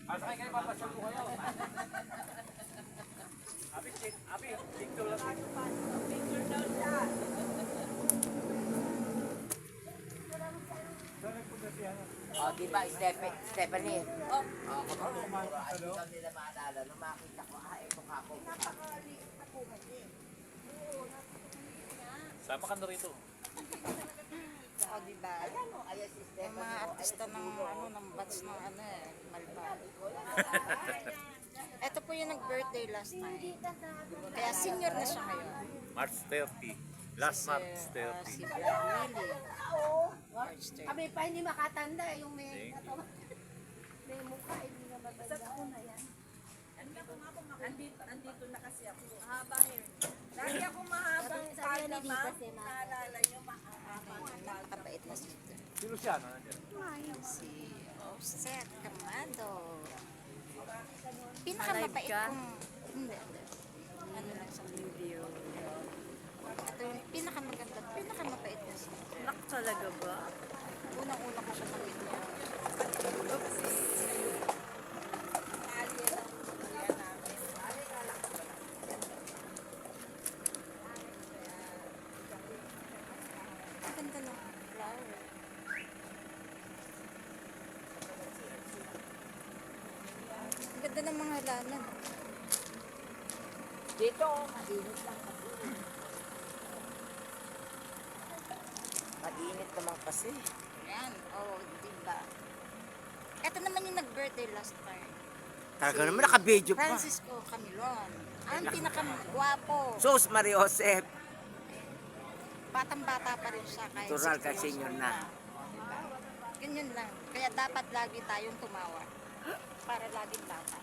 Masakay kayo, papasyal ko kayo. Abi, picture lang. Picture daw siya. Oh, di ba, Stephanie? Oh, hindi daw nila maalala. Nung makita ko, ito ka ako. Sama ka na rito. O, diba? Ayan o, ayan si Yung Stephanie. mga artista ng, ng batch ng Malbal. Ito po yung nag-birthday last time. Kaya senior na siya ngayon. March 30. Last March Si 30. Willie. March 30. Kami pa hindi makatanda yung may may mukha hindi na matanda. Sa ako na yan. Andito na kasi ako. Mahaba hair. Lagi ako mahabang pagdamang. Naalala nyo, mahabang. Nakakabait na siya. Sino siya? Ano nandiyan? Si Offset Camado. Pinakamabait kong... Hindi. Ano lang sa video. Ito yung pinakamaganda, pinakamabait na siya. Nak talaga ba? Unang-una ko siya nakita. Ang ganda ng flower. Ang ganda ng mga halaman. Dito, mainit lang kasi. Mag-init naman kasi. Yan, diba? Ito naman yung nag-birthday last time. Talaga naman, naka-video pa. Francisco Camilon. Ang pinakagwapo. Sus, Maria Josep. Batang-bata pa rin siya kahit Natural 60 ka, years senior old na. Diba? Ganyan lang. Kaya dapat lagi tayong tumawa. Para laging bata.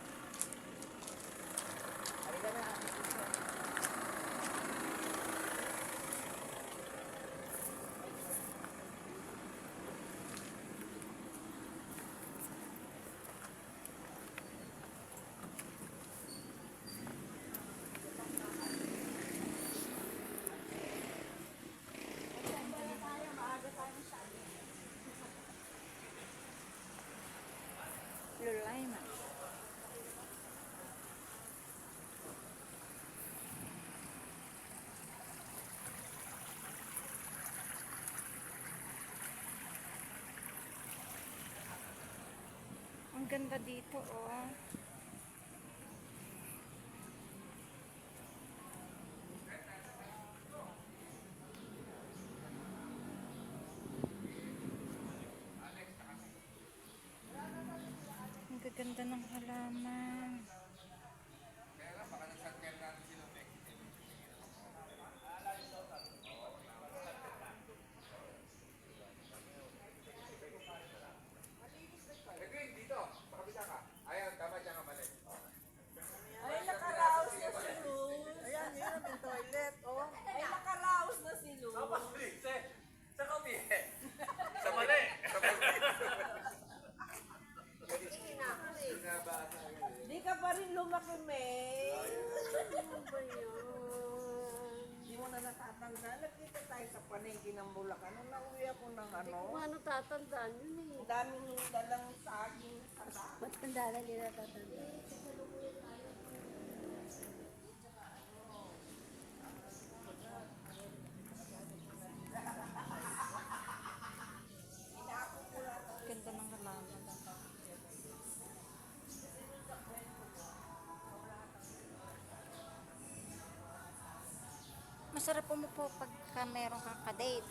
Lulaima. Ang ganda dito, oh. Ang gaganda ng halaman. Ay, nakaraos na si Luz. Ayan, yun ang toilet. Oh. Ay, nakaraos na si Luz. Sa kopi. Sa mali. Di ka pa rin lumaki, May. Ano ba yun? Di mo na natatanda. Nagkita tayo sa panengki ng Bulacan. Nung nauwi ako ng ano. Ano tatandaan yun eh? Ang daming dalang saging sa daan. Ba't ang dala nila tatandaan? Ganda ng halaman. Masarap umupo pagka meron kang kadate.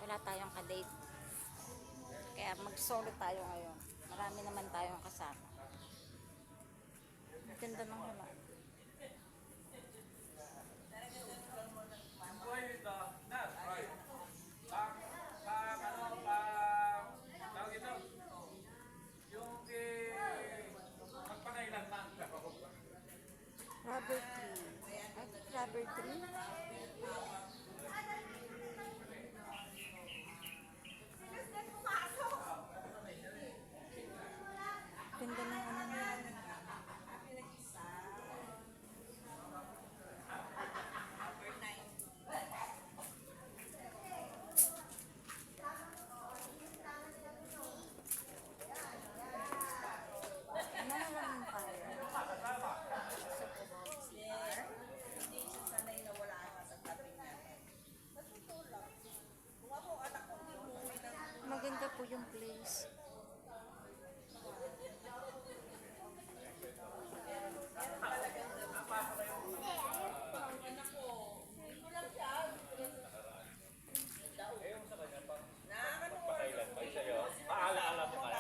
Wala tayong kadate. Kaya mag-solo tayo ngayon. Marami naman tayong kasama. Ang ganda ng halaman. Rubber tree. Rubber tree? Ganda ng ano niya. guys. Paala-ala mo kaya.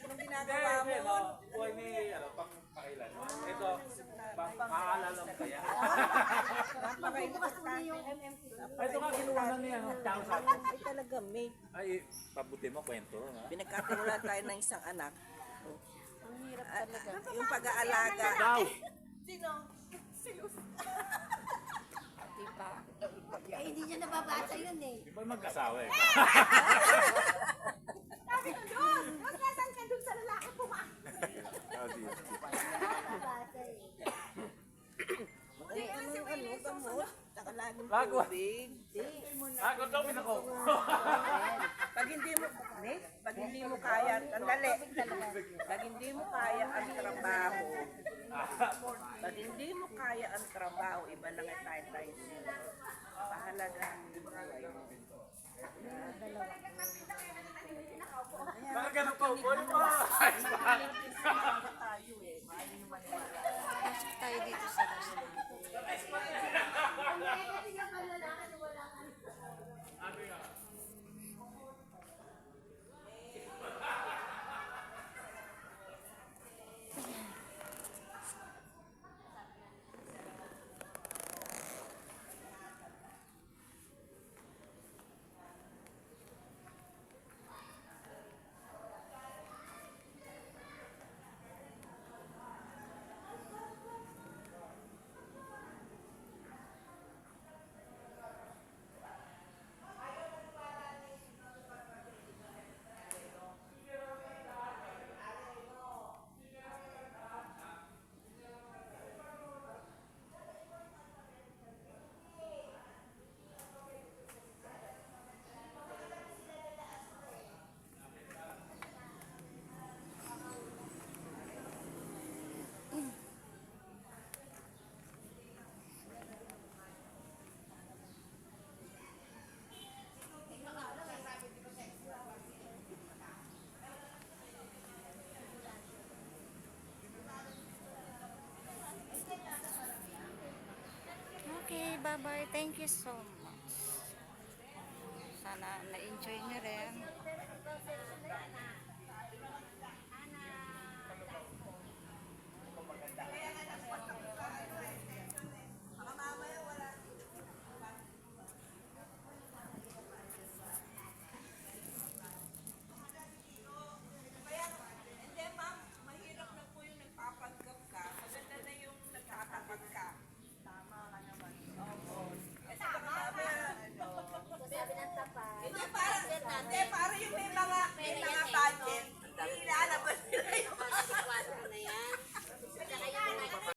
Anong ginagawa mo? Buhay ni, pang pakailan. Ito, paala-ala mo kaya. Ay, ito nga kinuha na niya. Tao sa atin. Ay talaga, may Ay, pabuti mo kwento. Ha? pinagkatiwalaan tayo ng isang anak. Ang hirap Ah, talaga. yung pag-aalaga. Daw! Diba? Eh, hindi niya nababasa yun eh. Di ba mag-asawa eh? Ah, di. Nababasa eh. Ay, ano, gamot. Saka laging Bago. tubig. Ako daw pinako. Pag hindi mo, Nick, pag hindi mo kaya, sandali. Pag hindi mo kaya ang trabaho, pag hindi mo kaya ang trabaho, iba lang ang tayo sila. Pahalagahan mo yung buhay mo. Bakit ganun po? Buhay mo! Tayo eh, maaari nyo maniwala. Pasok tayo dito sa restaurant. Okay, bye-bye. Thank you so much. Sana na-enjoy nyo